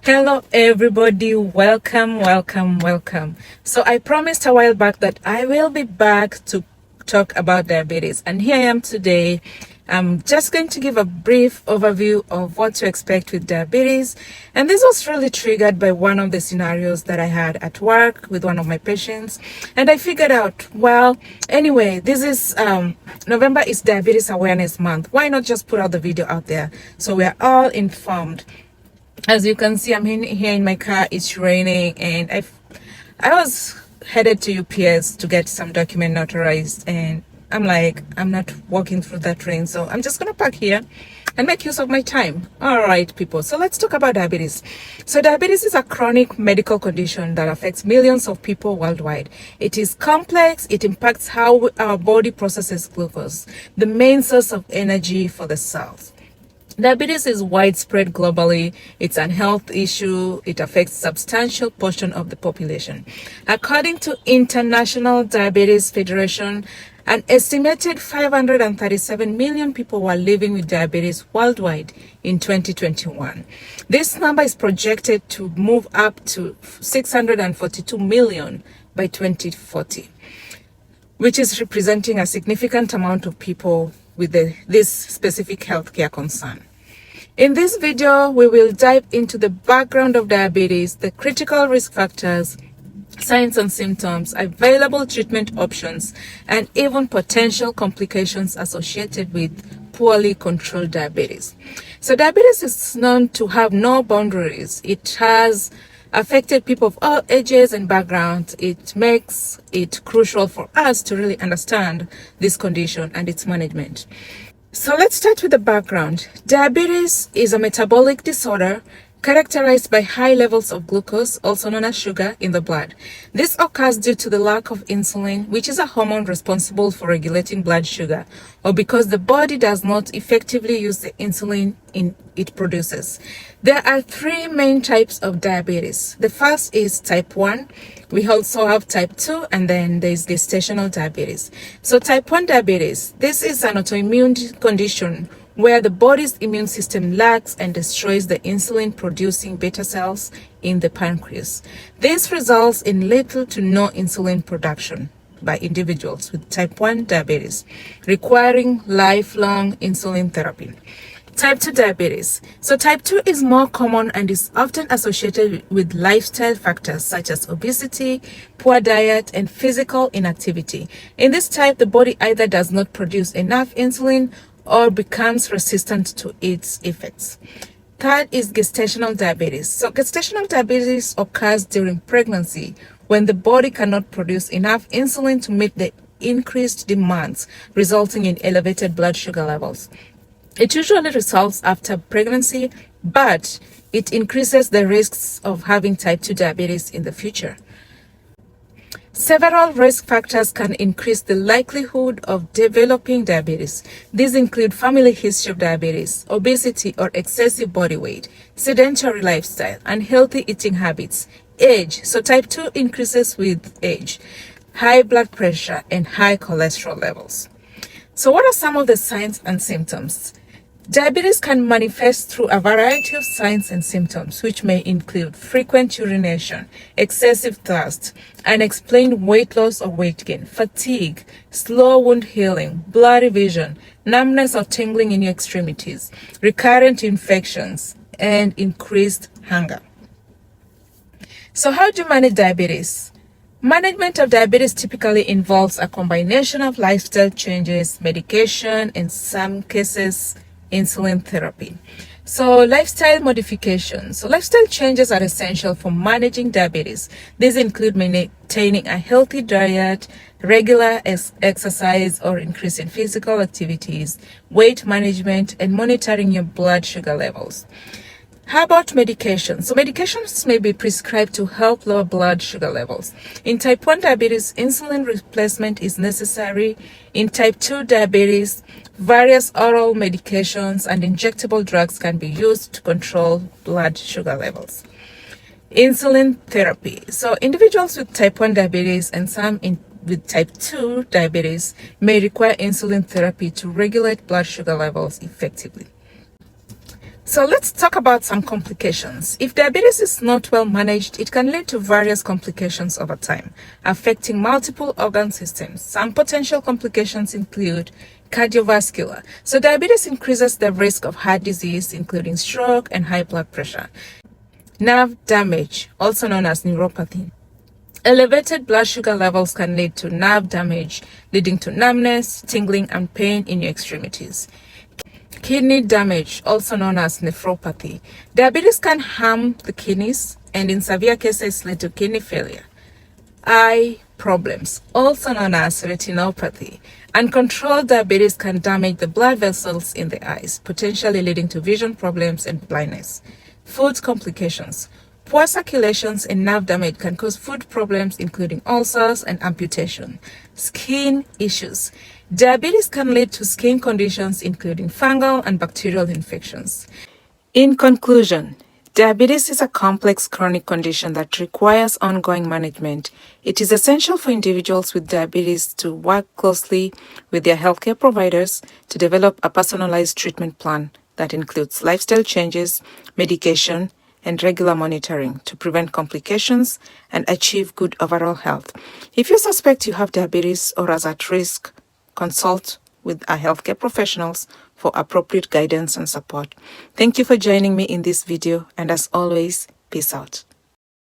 Hello, everybody. Welcome. So I promised a while back that I will be back to talk about diabetes. And here I am today. I'm just going to give a brief overview of what to expect with diabetes. And this was really triggered by one of the scenarios that I had at work with one of my patients. And I figured out, well, anyway, this is November is Diabetes Awareness Month. Why not just put out the video out there so we're all informed? As you can see, I'm here in my car. It's raining, and I was headed to UPS to get some document notarized, and I'm like, I'm not walking through that rain, so I'm just gonna park here and make use of my time. All right, people. So let's talk about diabetes. So diabetes is a chronic medical condition that affects millions of people worldwide. It is complex. It impacts how our body processes glucose, the main source of energy for the cells. Diabetes is widespread globally. It's an health issue. It affects a substantial portion of the population. According to International Diabetes Federation, an estimated 537 million people were living with diabetes worldwide in 2021. This number is projected to move up to 642 million by 2040, which is representing a significant amount of people with this specific healthcare concern. In this video, we will dive into the background of diabetes, the critical risk factors, signs and symptoms, available treatment options, and even potential complications associated with poorly controlled diabetes. So diabetes is known to have no boundaries. It has affected people of all ages and backgrounds. It makes it crucial for us to really understand this condition and its management. So let's start with the background. Diabetes is a metabolic disorder characterized by high levels of glucose, also known as sugar, in the blood. This occurs due to the lack of insulin, which is a hormone responsible for regulating blood sugar, or because the body does not effectively use the insulin it produces. There are three main types of diabetes. The first is type 1. We also have type 2, and then there's gestational diabetes. So type 1 diabetes, this is an autoimmune condition where the body's immune system lacks and destroys the insulin-producing beta cells in the pancreas. This results in little to no insulin production by individuals with type 1 diabetes, requiring lifelong insulin therapy. Type 2 diabetes. So type 2 is more common and is often associated with lifestyle factors such as obesity, poor diet, and physical inactivity. In this type, the body either does not produce enough insulin or becomes resistant to its effects. Third is gestational diabetes. So gestational diabetes occurs during pregnancy when the body cannot produce enough insulin to meet the increased demands, resulting in elevated blood sugar levels. It usually results after pregnancy, but it increases the risks of having type 2 diabetes in the future. Several risk factors can increase the likelihood of developing diabetes. These include family history of diabetes, obesity or excessive body weight, sedentary lifestyle, unhealthy eating habits, age. So type 2 increases with age, high blood pressure, and high cholesterol levels. So what are some of the signs and symptoms? Diabetes can manifest through a variety of signs and symptoms, which may include frequent urination, excessive thirst, unexplained weight loss or weight gain, fatigue, slow wound healing, blurry vision, numbness or tingling in your extremities, recurrent infections, and increased hunger. So how do you manage diabetes? Management of diabetes typically involves a combination of lifestyle changes, medication, in some cases, insulin therapy. So lifestyle modifications. So lifestyle changes are essential for managing diabetes. These include maintaining a healthy diet, regular exercise or increase in physical activities, weight management, and monitoring your blood sugar levels. How about medication? So medications may be prescribed to help lower blood sugar levels. In type 1 diabetes, insulin replacement is necessary. In type 2 diabetes, various oral medications and injectable drugs can be used to control blood sugar levels. Insulin therapy. So individuals with type 1 diabetes and some with type 2 diabetes may require insulin therapy to regulate blood sugar levels effectively. So let's talk about some complications. If diabetes is not well managed, it can lead to various complications over time, affecting multiple organ systems. Some potential complications include cardiovascular. So diabetes increases the risk of heart disease, including stroke and high blood pressure. Nerve damage, also known as neuropathy. Elevated blood sugar levels can lead to nerve damage, leading to numbness, tingling, and pain in your extremities. Kidney damage, also known as nephropathy. Diabetes can harm the kidneys and in severe cases lead to kidney failure. Eye problems, also known as retinopathy. Uncontrolled diabetes can damage the blood vessels in the eyes, potentially leading to vision problems and blindness. Food complications. Poor circulations and nerve damage can cause food problems, including ulcers and amputation. Skin issues. Diabetes can lead to skin conditions, including fungal and bacterial infections. In conclusion, diabetes is a complex chronic condition that requires ongoing management. It is essential for individuals with diabetes to work closely with their healthcare providers to develop a personalized treatment plan that includes lifestyle changes, medication, and regular monitoring to prevent complications and achieve good overall health. If you suspect you have diabetes or are at risk, consult with our healthcare professionals for appropriate guidance and support. Thank you for joining me in this video, and as always, peace out.